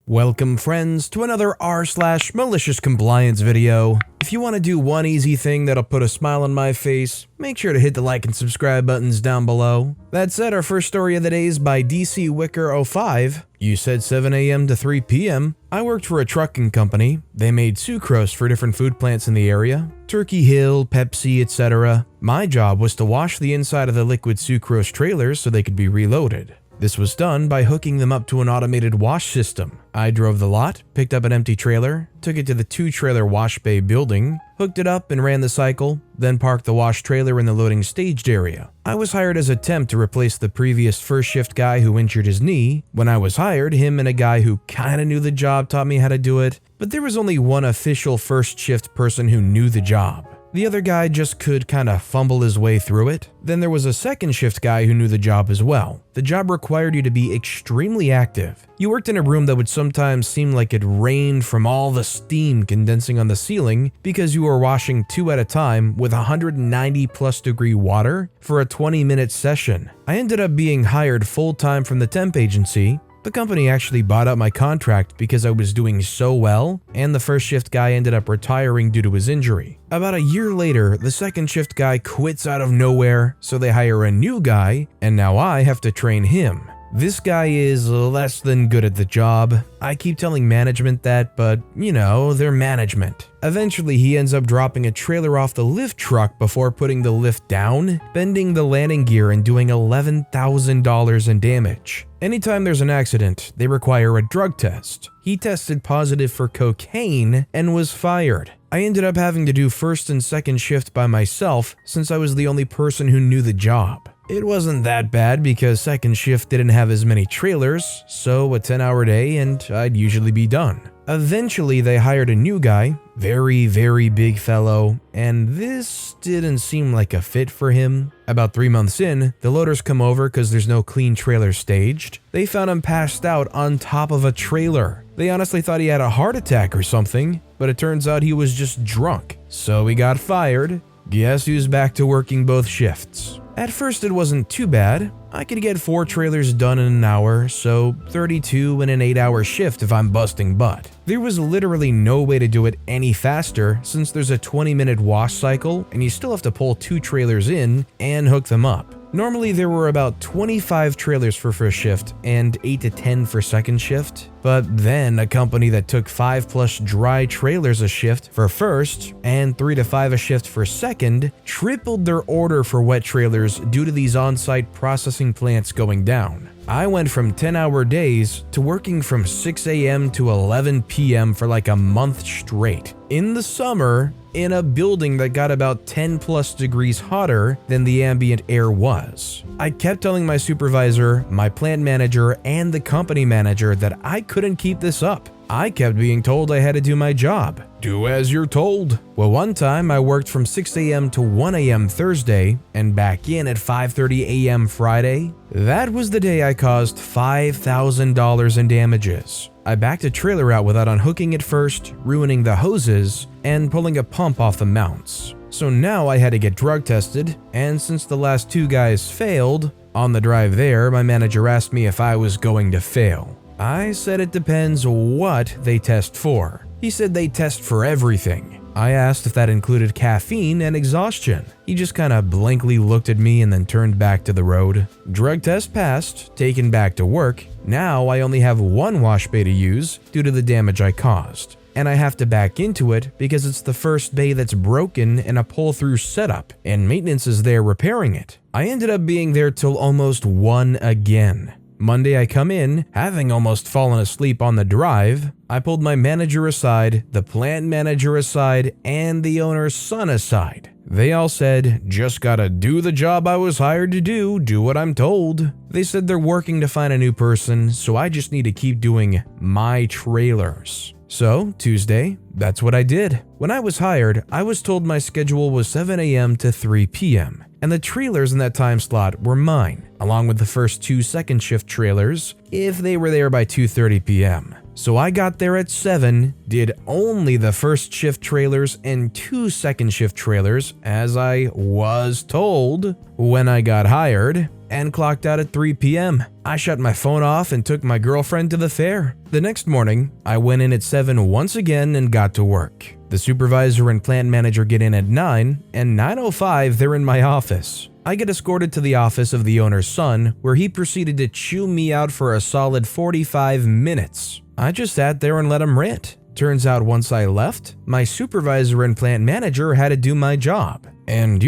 Welcome friends to another r/MaliciousCompliance video. If you want to do one easy thing that'll put a smile on my face, make sure to hit the like and subscribe buttons down below. That said, our first story of the day is by DCWicker05. You said 7 a.m. to 3 p.m. I worked for a trucking company. They made sucrose for different food plants in the area. Turkey Hill, Pepsi, etc. My job was to wash the inside of the liquid sucrose trailers so they could be reloaded. This was done by hooking them up to an automated wash system. I drove the lot, picked up an empty trailer, took it to the 2-trailer wash bay building, hooked it up and ran the cycle, then parked the wash trailer in the loading staged area. I was hired as a temp to replace the previous first shift guy who injured his knee. When I was hired, him and a guy who kinda knew the job taught me how to do it, but there was only one official first shift person who knew the job. The other guy just could kinda fumble his way through it. Then there was a second shift guy who knew the job as well. The job required you to be extremely active. You worked in a room that would sometimes seem like it rained from all the steam condensing on the ceiling because you were washing 2 at a time with 190+ degree water for a 20-minute session. I ended up being hired full-time from the temp agency. The company actually bought out my contract because I was doing so well, and the first shift guy ended up retiring due to his injury. About a year later, the second shift guy quits out of nowhere, so they hire a new guy, and now I have to train him. This guy is less than good at the job. I keep telling management that, but you know, they're management. Eventually, he ends up dropping a trailer off the lift truck before putting the lift down, bending the landing gear and doing $11,000 in damage. Anytime there's an accident, they require a drug test. He tested positive for cocaine and was fired. I ended up having to do first and second shift by myself since I was the only person who knew the job. It wasn't that bad because second shift didn't have as many trailers, so a 10-hour day and I'd usually be done. Eventually, they hired a new guy, very big fellow, and this didn't seem like a fit for him. About 3 months in, the loaders come over because there's no clean trailer staged. They found him passed out on top of a trailer. They honestly thought he had a heart attack or something, but it turns out he was just drunk. So he got fired. Guess who's back to working both shifts? At first it wasn't too bad. I could get 4 trailers done in an hour, so 32 in an 8-hour shift if I'm busting butt. There was literally no way to do it any faster since there's a 20-minute wash cycle and you still have to pull 2 trailers in and hook them up. Normally there were about 25 trailers for first shift and 8 to 10 for second shift, but then a company that took 5+ dry trailers a shift for first and 3 to 5 a shift for second tripled their order for wet trailers due to these on-site processing plants going down. I went from 10-hour days to working from 6 a.m. to 11 p.m. for like a month straight. In the summer, in a building that got about 10+ degrees hotter than the ambient air was. I kept telling my supervisor, my plant manager, and the company manager that I couldn't keep this up. I kept being told I had to do my job. Do as you're told. Well, one time I worked from 6 a.m. to 1 a.m. Thursday and back in at 5:30 a.m. Friday. That was the day I caused $5,000 in damages. I backed a trailer out without unhooking it first, ruining the hoses, and pulling a pump off the mounts. So now I had to get drug tested, and since the last 2 guys failed, on the drive there, my manager asked me if I was going to fail. I said it depends what they test for. He said they test for everything. I asked if that included caffeine and exhaustion. He just kinda blankly looked at me and then turned back to the road. Drug test passed, taken back to work. Now I only have 1 wash bay to use due to the damage I caused. And I have to back into it because it's the first bay that's broken in a pull-through setup, and maintenance is there repairing it. I ended up being there till almost 1 again. Monday I come in, having almost fallen asleep on the drive. I pulled my manager aside, the plant manager aside, and the owner's son aside. They all said, just gotta do the job I was hired to do what I'm told. They said they're working to find a new person, so I just need to keep doing my trailers. So, Tuesday, that's what I did. When I was hired, I was told my schedule was 7 a.m. to 3 p.m. and the trailers in that time slot were mine, along with the first 2 second shift trailers, if they were there by 2:30 p.m. So I got there at 7, did only the first shift trailers and 2 second shift trailers as I was told when I got hired, and clocked out at 3 p.m. I shut my phone off and took my girlfriend to the fair. The next morning, I went in at 7 once again and got to work. The supervisor and plant manager get in at 9, and 9:05 they're in my office. I get escorted to the office of the owner's son, where he proceeded to chew me out for a solid 45 minutes. I just sat there and let him rant. Turns out once I left, my supervisor and plant manager had to do my job. And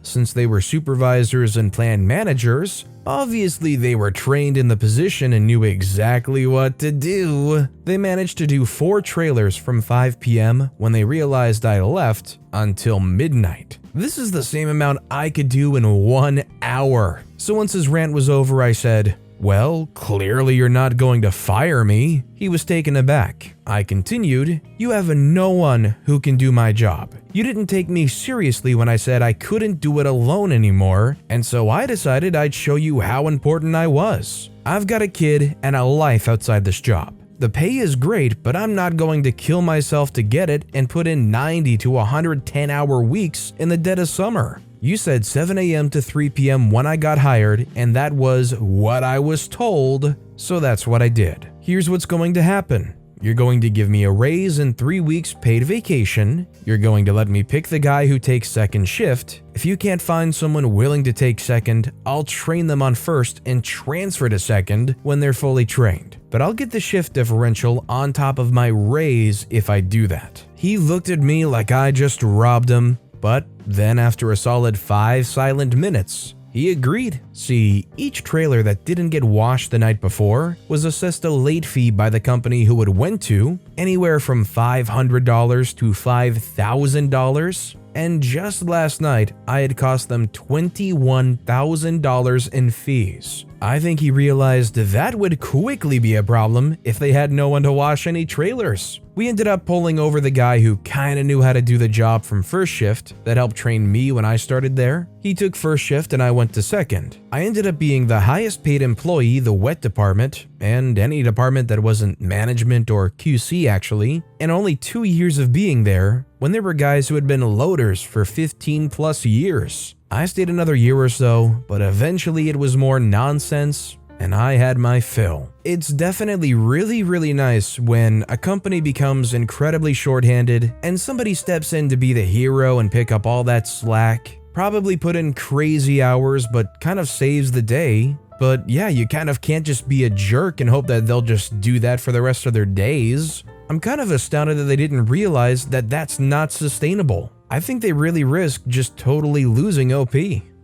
since they were supervisors and plant managers, obviously they were trained in the position and knew exactly what to do. They managed to do 4 trailers from 5 p.m. when they realized I left until midnight. This is the same amount I could do in 1 hour. So once his rant was over, I said, "Well, clearly you're not going to fire me." He was taken aback. I continued, "You have no one who can do my job. You didn't take me seriously when I said I couldn't do it alone anymore, and so I decided I'd show you how important I was. I've got a kid and a life outside this job. The pay is great, but I'm not going to kill myself to get it and put in 90 to 110-hour weeks in the dead of summer. You said 7 a.m. to 3 p.m. when I got hired, and that was what I was told, so that's what I did. Here's what's going to happen. You're going to give me a raise and 3 weeks paid vacation. You're going to let me pick the guy who takes second shift. If you can't find someone willing to take second, I'll train them on first and transfer to second when they're fully trained. But I'll get the shift differential on top of my raise if I do that." He looked at me like I just robbed him, but then after a solid 5 silent minutes, he agreed. See, each trailer that didn't get washed the night before was assessed a late fee by the company who it went to, anywhere from $500 to $5,000. And just last night, I had cost them $21,000 in fees. I think he realized that would quickly be a problem if they had no one to wash any trailers. We ended up pulling over the guy who kinda knew how to do the job from first shift that helped train me when I started there. He took first shift and I went to second. I ended up being the highest paid employee the wet department, and any department that wasn't management or QC actually, in only 2 years of being there, when there were guys who had been loaders for 15 plus years. I stayed another year or so, but eventually it was more nonsense and I had my fill. It's definitely really nice when a company becomes incredibly shorthanded and somebody steps in to be the hero and pick up all that slack. Probably put in crazy hours but kind of saves the day. But yeah, you kind of can't just be a jerk and hope that they'll just do that for the rest of their days. I'm kind of astounded that they didn't realize that that's not sustainable. I think they really risked just totally losing OP.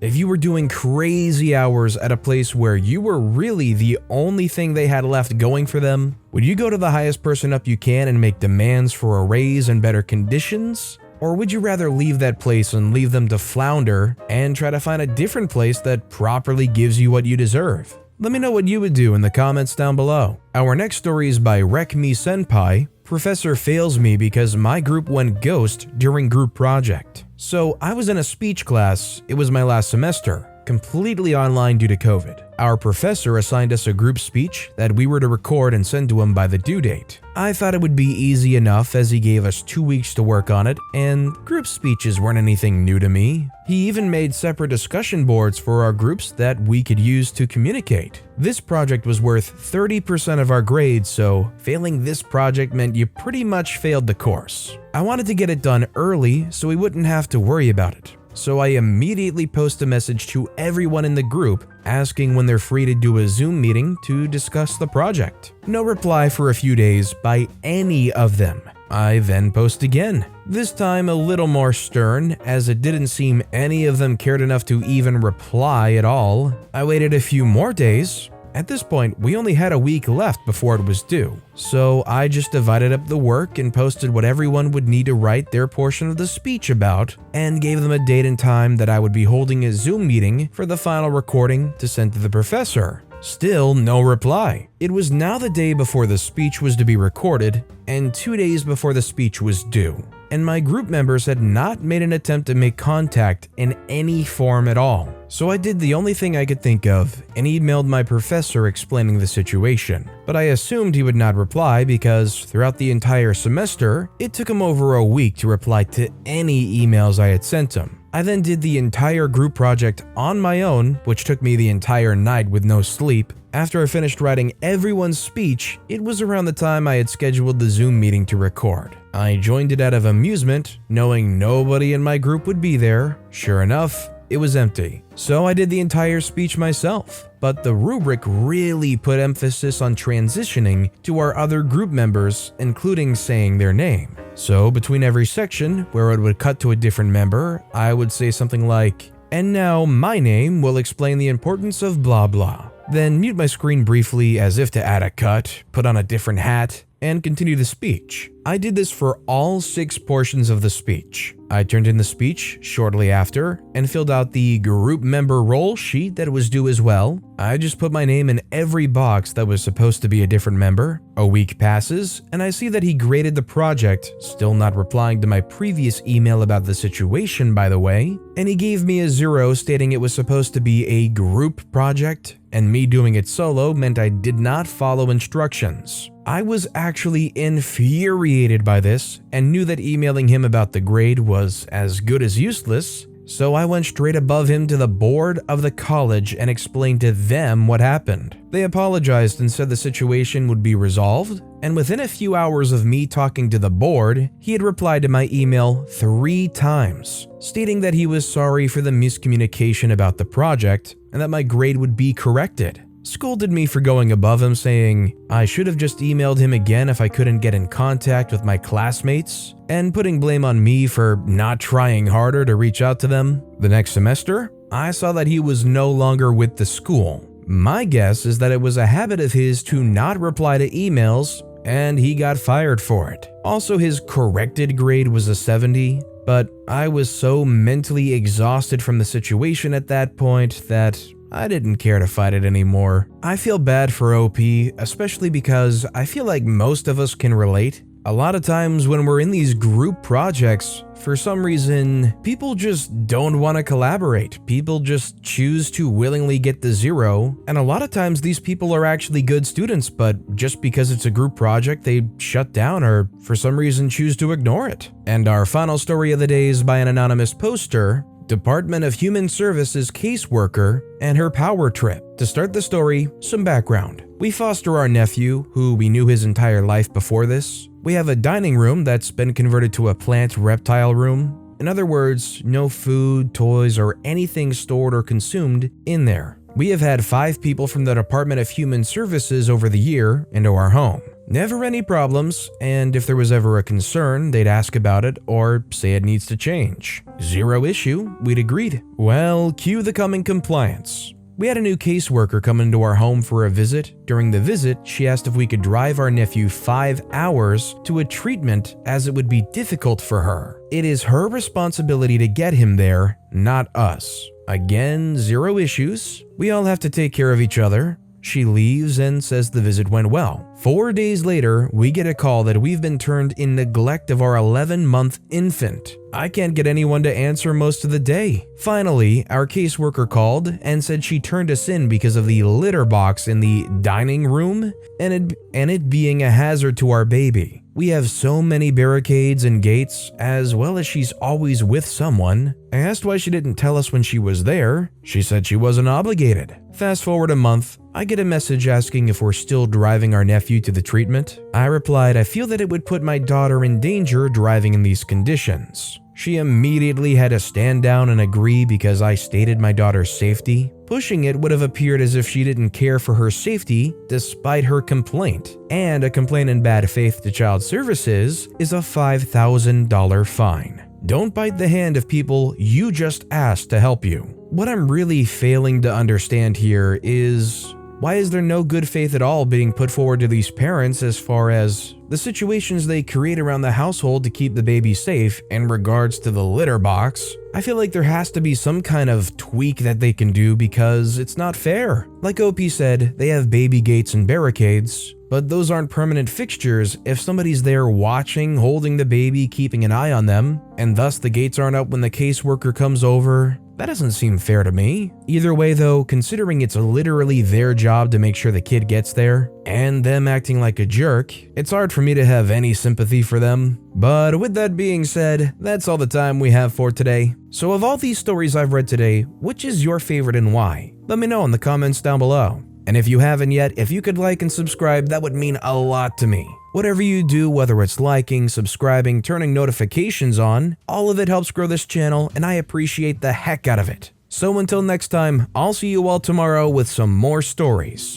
If you were doing crazy hours at a place where you were really the only thing they had left going for them, would you go to the highest person up you can and make demands for a raise and better conditions? Or would you rather leave that place and leave them to flounder and try to find a different place that properly gives you what you deserve? Let me know what you would do in the comments down below. Our next story is by Wreck Me Senpai. Professor fails me because my group went ghost during group project. So I was in a speech class, it was my last semester, completely online due to COVID. Our professor assigned us a group speech that we were to record and send to him by the due date. I thought it would be easy enough as he gave us 2 weeks to work on it, and group speeches weren't anything new to me. He even made separate discussion boards for our groups that we could use to communicate. This project was worth 30% of our grades, so failing this project meant you pretty much failed the course. I wanted to get it done early so we wouldn't have to worry about it. So I immediately post a message to everyone in the group asking when they're free to do a Zoom meeting to discuss the project. No reply for a few days by any of them. I then post again, this time a little more stern as it didn't seem any of them cared enough to even reply at all. I waited a few more days. At this point, we only had a week left before it was due, so I just divided up the work and posted what everyone would need to write their portion of the speech about, and gave them a date and time that I would be holding a Zoom meeting for the final recording to send to the professor. Still no reply. It was now the day before the speech was to be recorded, and 2 days before the speech was due, and my group members had not made an attempt to make contact in any form at all. So I did the only thing I could think of and emailed my professor explaining the situation. But I assumed he would not reply because throughout the entire semester, it took him over a week to reply to any emails I had sent him. I then did the entire group project on my own, which took me the entire night with no sleep. After I finished writing everyone's speech, it was around the time I had scheduled the Zoom meeting to record. I joined it out of amusement, knowing nobody in my group would be there. Sure enough, it was empty. So I did the entire speech myself. But the rubric really put emphasis on transitioning to our other group members, including saying their name. So between every section, where it would cut to a different member, I would say something like, "And now my name will explain the importance of blah blah." Then mute my screen briefly as if to add a cut, put on a different hat, and continue the speech. I did this for all 6 portions of the speech. I turned in the speech shortly after and filled out the group member role sheet that was due as well. I just put my name in every box that was supposed to be a different member. A week passes and I see that he graded the project, still not replying to my previous email about the situation, by the way, and he gave me a 0 stating it was supposed to be a group project, and me doing it solo meant I did not follow instructions. I was actually infuriated by this and knew that emailing him about the grade was as good as useless, so I went straight above him to the board of the college and explained to them what happened. They apologized and said the situation would be resolved, and within a few hours of me talking to the board, he had replied to my email 3 times, stating that he was sorry for the miscommunication about the project and that my grade would be corrected. Scolded me for going above him, saying I should have just emailed him again if I couldn't get in contact with my classmates, and putting blame on me for not trying harder to reach out to them. The next semester, I saw that he was no longer with the school. My guess is that it was a habit of his to not reply to emails, and he got fired for it. Also, his corrected grade was a 70, but I was so mentally exhausted from the situation at that point that I didn't care to fight it anymore. I feel bad for OP, especially because I feel like most of us can relate. A lot of times when we're in these group projects, for some reason, people just don't want to collaborate. People just choose to willingly get the 0, and a lot of times these people are actually good students, but just because it's a group project, they shut down or for some reason choose to ignore it. And our final story of the day is by an anonymous poster, Department of Human Services caseworker, and her power trip. To start the story, some background. We foster our nephew, who we knew his entire life before this. We have a dining room that's been converted to a plant reptile room. In other words, no food, toys, or anything stored or consumed in there. We have had 5 people from the Department of Human Services over the year into our home. Never any problems, and if there was ever a concern, they'd ask about it or say it needs to change. 0 issue, we'd agreed. Well, cue the coming compliance. We had a new caseworker come into our home for a visit. During the visit, she asked if we could drive our nephew 5 hours to a treatment as it would be difficult for her. It is her responsibility to get him there, not us. Again, 0 issues. We all have to take care of each other. She leaves and says the visit went well. 4 days later, we get a call that we've been turned in neglect of our 11-month infant. I can't get anyone to answer most of the day. Finally, our caseworker called and said she turned us in because of the litter box in the dining room and it being a hazard to our baby. We have so many barricades and gates, as well as she's always with someone. I asked why she didn't tell us when she was there. She said she wasn't obligated. Fast forward a month, I get a message asking if we're still driving our nephew to the treatment. I replied, I feel that it would put my daughter in danger driving in these conditions. She immediately had to stand down and agree because I stated my daughter's safety. Pushing it would have appeared as if she didn't care for her safety despite her complaint. And a complaint in bad faith to Child Services is a $5,000 fine. Don't bite the hand of people you just asked to help you. What I'm really failing to understand here is, why is there no good faith at all being put forward to these parents as far as the situations they create around the household to keep the baby safe in regards to the litter box? I feel like there has to be some kind of tweak that they can do because it's not fair. Like OP said, they have baby gates and barricades, but those aren't permanent fixtures. If somebody's there watching, holding the baby, keeping an eye on them, and thus the gates aren't up when the caseworker comes over, That doesn't seem fair to me. Either way though, considering it's literally their job to make sure the kid gets there, and them acting like a jerk, it's hard for me to have any sympathy for them. But with that being said, that's all the time we have for today. So of all these stories I've read today, which is your favorite and why? Let me know in the comments down below. And if you haven't yet, if you could like and subscribe, that would mean a lot to me. Whatever you do, whether it's liking, subscribing, turning notifications on, all of it helps grow this channel and I appreciate the heck out of it. So until next time, I'll see you all tomorrow with some more stories.